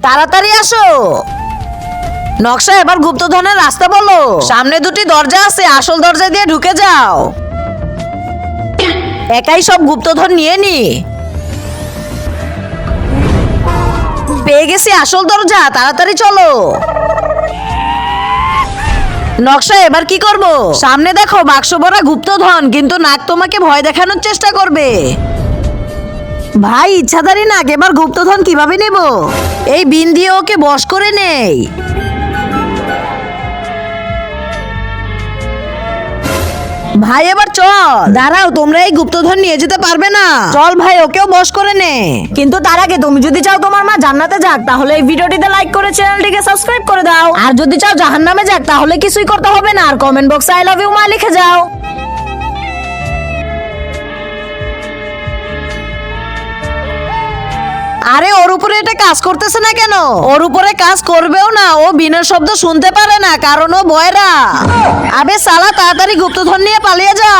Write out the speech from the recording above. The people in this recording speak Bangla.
তাড়াতাড়ি আসো। নকশা, এবার গুপ্তধনের রাস্তা বলো। সামনে দুটি দরজা আছে, আসল দরজা দিয়ে ঢুকে যাও। একাই সব গুপ্তধন নিয়ে নি। পেয়ে গেছি আসল দরজা, তাড়াতাড়ি চলো। নকশা, এবার কি করব? সামনে দেখো বাক্স ভরা গুপ্তধন, কিন্তু নাক তোমাকে ভয় দেখানোর চেষ্টা করবে। ভাই ইচ্ছাধারী নাক, এবার গুপ্তধন কিভাবে নেব? এই বিন দিয়ে ওকে বশ করে নেই। ভাই এবার চল। দাঁড়াও, তোমরা এই গুপ্তধন নিয়ে যেতে পারবে না। চল ভাই, ওকেও বশ করে নে। কিন্তু তার আগে তুমি যদি চাও তোমার মা জান্নাতে যাক, তাহলে এই ভিডিওটিতে লাইক করে চ্যানেলটিকে সাবস্ক্রাইব করে দাও। আর যদি চাও জাহান্নামে যাক, তাহলে কিছুই করতে হবে না, আর কমেন্ট বক্সে আই লাভ ইউ মা লিখে যাও। আরে ওর উপরে এটা কাজ করতেছে না কেন? ওর উপরে কাজ করবেও না, ও বিনা শব্দ শুনতে পারে না, কারণ ও বয়রা। আবে সালা, তাড়াতাড়ি গুপ্তধন নিয়ে পালিয়ে যা।